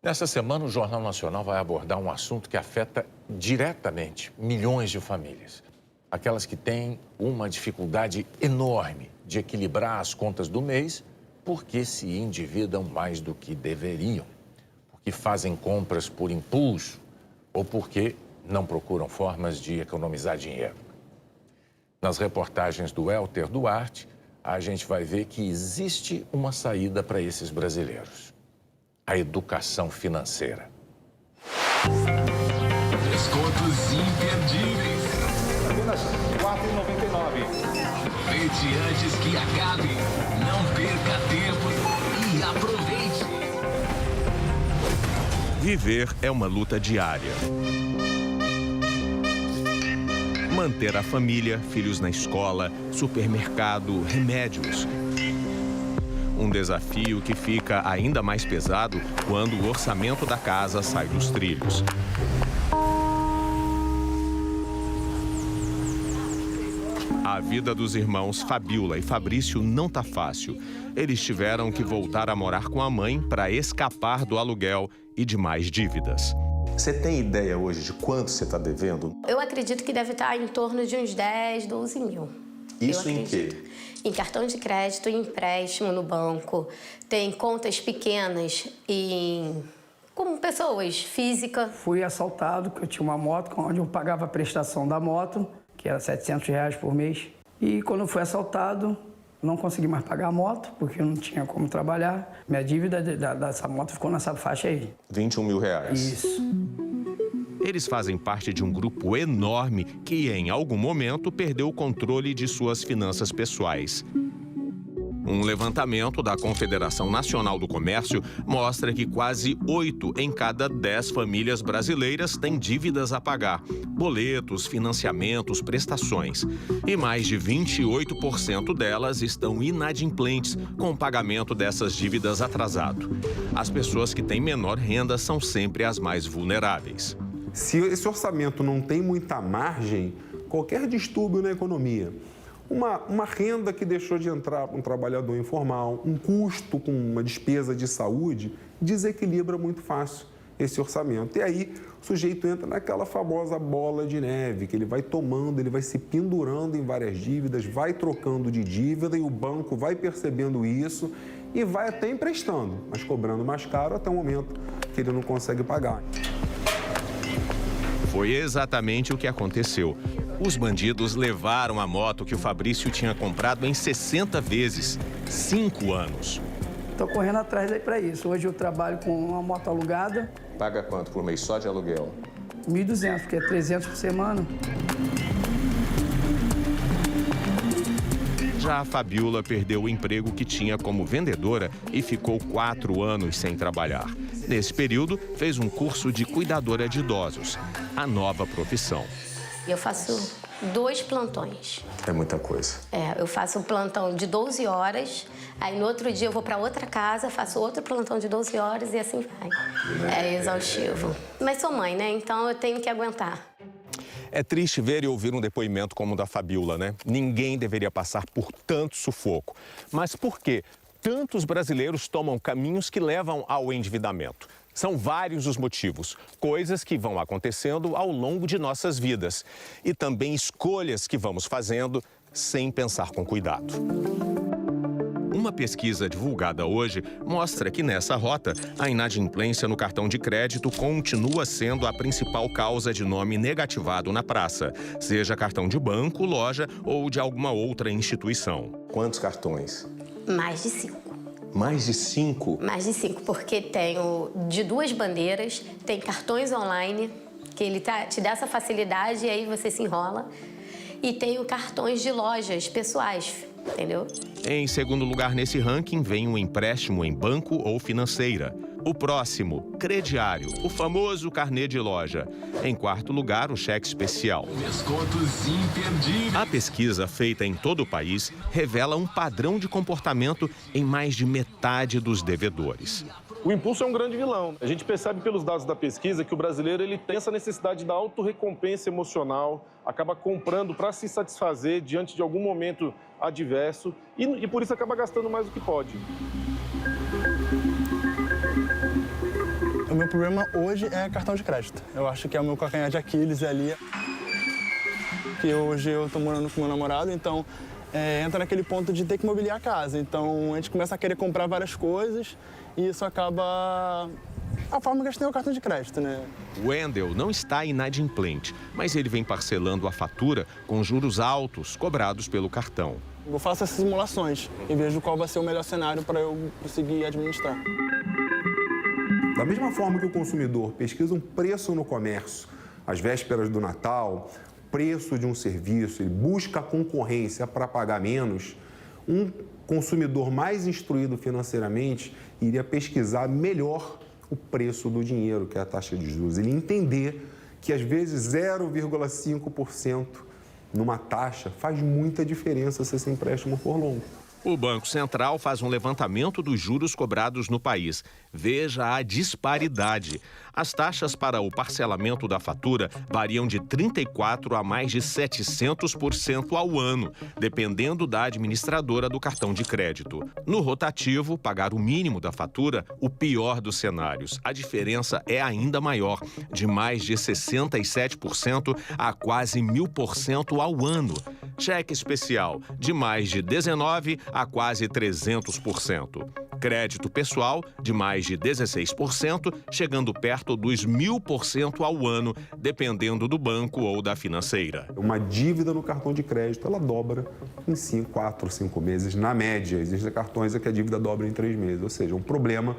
Nessa semana, o Jornal Nacional vai abordar um assunto que afeta diretamente milhões de famílias. Aquelas que têm uma dificuldade enorme de equilibrar as contas do mês porque se endividam mais do que deveriam, porque fazem compras por impulso ou porque não procuram formas de economizar dinheiro. Nas reportagens do Elter Duarte, a gente vai ver que existe uma saída para esses brasileiros: a educação financeira. Descontos imperdíveis. Apenas R$ 4,99. Aproveite antes que acabe. Não perca tempo e aproveite. Viver é uma luta diária. Manter a família, filhos na escola, supermercado, remédios. Um desafio que fica ainda mais pesado quando o orçamento da casa sai dos trilhos. A vida dos irmãos Fabiola e Fabrício não tá fácil. Eles tiveram que voltar a morar com a mãe para escapar do aluguel e de mais dívidas. Você tem ideia hoje de quanto você está devendo? Eu acredito que deve estar em torno de uns 10, 12 mil. Isso em quê? Em cartão de crédito, em empréstimo no banco. Tem contas pequenas como pessoas físicas. Fui assaltado, porque eu tinha uma moto, onde eu pagava a prestação da moto, que era R$ 700 por mês. E quando eu fui assaltado, não consegui mais pagar a moto, porque eu não tinha como trabalhar. Minha dívida dessa moto ficou nessa faixa aí. R$ 21 mil. Isso. Eles fazem parte de um grupo enorme que, em algum momento, perdeu o controle de suas finanças pessoais. Um levantamento da Confederação Nacional do Comércio mostra que quase 8 em cada 10 famílias brasileiras têm dívidas a pagar, boletos, financiamentos, prestações. E mais de 28% delas estão inadimplentes, com o pagamento dessas dívidas atrasado. As pessoas que têm menor renda são sempre as mais vulneráveis. Se esse orçamento não tem muita margem, qualquer distúrbio na economia, uma renda que deixou de entrar um trabalhador informal, um custo com uma despesa de saúde, desequilibra muito fácil esse orçamento. E aí o sujeito entra naquela famosa bola de neve, que ele vai tomando, ele vai se pendurando em várias dívidas, vai trocando de dívida e o banco vai percebendo isso e vai até emprestando, mas cobrando mais caro até o momento que ele não consegue pagar. Foi exatamente o que aconteceu. Os bandidos levaram a moto que o Fabrício tinha comprado em 60 vezes, 5 anos. Estou correndo atrás aí para isso. Hoje eu trabalho com uma moto alugada. Paga quanto por mês só de aluguel? 1.200, porque é 300 por semana. Já a Fabiola perdeu o emprego que tinha como vendedora e ficou 4 anos sem trabalhar. Nesse período, fez um curso de cuidadora de idosos, a nova profissão. Eu faço 2 plantões. É muita coisa. Eu faço um plantão de 12 horas, aí no outro dia eu vou para outra casa, faço outro plantão de 12 horas e assim vai. É exaustivo. Mas sou mãe, né? Então eu tenho que aguentar. É triste ver e ouvir um depoimento como o da Fabiola, né? Ninguém deveria passar por tanto sufoco. Mas por quê? Tantos brasileiros tomam caminhos que levam ao endividamento. São vários os motivos, coisas que vão acontecendo ao longo de nossas vidas e também escolhas que vamos fazendo sem pensar com cuidado. Uma pesquisa divulgada hoje mostra que nessa rota, a inadimplência no cartão de crédito continua sendo a principal causa de nome negativado na praça, seja cartão de banco, loja ou de alguma outra instituição. Quantos cartões? Mais de 5. Mais de 5? Mais de 5, porque tenho de 2 bandeiras, tem cartões online, que ele te dá essa facilidade e aí você se enrola. E tenho cartões de lojas pessoais, entendeu? Em segundo lugar nesse ranking vem um empréstimo em banco ou financeira. O próximo, crediário, o famoso carnê de loja. Em quarto lugar, o cheque especial. Descontos imperdíveis. A pesquisa feita em todo o país revela um padrão de comportamento em mais de metade dos devedores. O impulso é um grande vilão. A gente percebe pelos dados da pesquisa que o brasileiro ele tem essa necessidade da autorrecompensa emocional, acaba comprando para se satisfazer diante de algum momento adverso e por isso acaba gastando mais do que pode. O meu problema hoje é cartão de crédito. Eu acho que é o meu calcanhar de Aquiles ali. Que hoje eu tô morando com meu namorado, então entra naquele ponto de ter que mobiliar a casa. Então a gente começa a querer comprar várias coisas e isso acaba a forma que a gente tem o cartão de crédito, né? O Wendel não está inadimplente, mas ele vem parcelando a fatura com juros altos cobrados pelo cartão. Eu faço essas simulações e vejo qual vai ser o melhor cenário para eu conseguir administrar. Da mesma forma que o consumidor pesquisa um preço no comércio, às vésperas do Natal, preço de um serviço, ele busca a concorrência para pagar menos, um consumidor mais instruído financeiramente iria pesquisar melhor o preço do dinheiro, que é a taxa de juros. Ele entender que, às vezes, 0,5% numa taxa faz muita diferença se esse empréstimo for longo. O Banco Central faz um levantamento dos juros cobrados no país. Veja a disparidade. As taxas para o parcelamento da fatura variam de 34% a mais de 700% ao ano, dependendo da administradora do cartão de crédito. No rotativo, pagar o mínimo da fatura, o pior dos cenários. A diferença é ainda maior, de mais de 67% a quase 1000% ao ano. Cheque especial, de mais de 19% a quase 300%. Crédito pessoal, de mais de 16%, chegando perto dos 1000% ao ano, dependendo do banco ou da financeira. Uma dívida no cartão de crédito, ela dobra em 4, 5 meses, na média. Existem cartões em que a dívida dobra em 3 meses, ou seja, um problema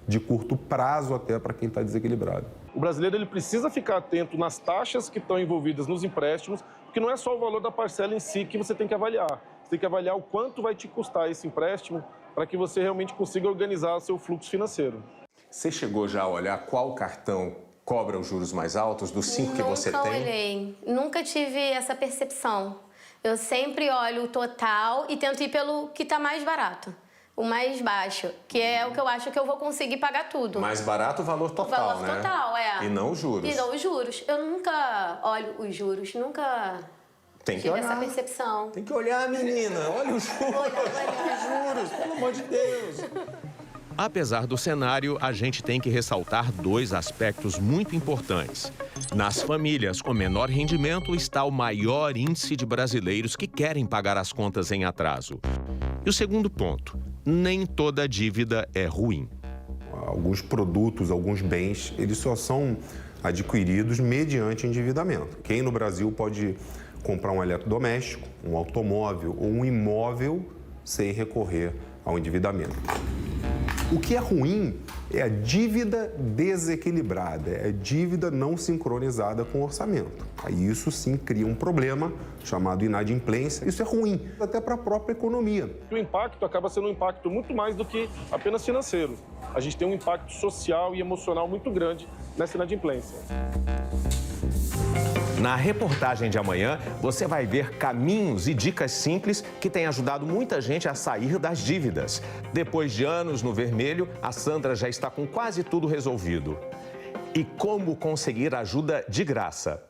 de curto prazo até para quem está desequilibrado. O brasileiro ele precisa ficar atento nas taxas que estão envolvidas nos empréstimos, porque não é só o valor da parcela em si que você tem que avaliar. Você tem que avaliar o quanto vai te custar esse empréstimo para que você realmente consiga organizar o seu fluxo financeiro. Você chegou já a olhar qual cartão cobra os juros mais altos dos 5 que você tem? Nunca olhei, nunca tive essa percepção. Eu sempre olho o total e tento ir pelo que está mais barato. O mais baixo, que é o que eu acho que eu vou conseguir pagar tudo. Mais barato o valor total, né? O valor total, é. E não os juros. E não os juros. Eu nunca olho os juros, nunca tive essa percepção. Tem que olhar, menina. Olha os juros. Olha os juros, pelo amor de Deus. Apesar do cenário, a gente tem que ressaltar 2 aspectos muito importantes. Nas famílias com menor rendimento está o maior índice de brasileiros que querem pagar as contas em atraso. E o segundo ponto, nem toda dívida é ruim. Alguns produtos, alguns bens, eles só são adquiridos mediante endividamento. Quem no Brasil pode comprar um eletrodoméstico, um automóvel ou um imóvel sem recorrer ao endividamento? O que é ruim é a dívida desequilibrada, é a dívida não sincronizada com o orçamento. Aí isso sim cria um problema chamado inadimplência. Isso é ruim, até para a própria economia. O impacto acaba sendo um impacto muito mais do que apenas financeiro. A gente tem um impacto social e emocional muito grande nessa inadimplência. Na reportagem de amanhã, você vai ver caminhos e dicas simples que têm ajudado muita gente a sair das dívidas. Depois de anos no vermelho, a Sandra já está com quase tudo resolvido. E como conseguir ajuda de graça.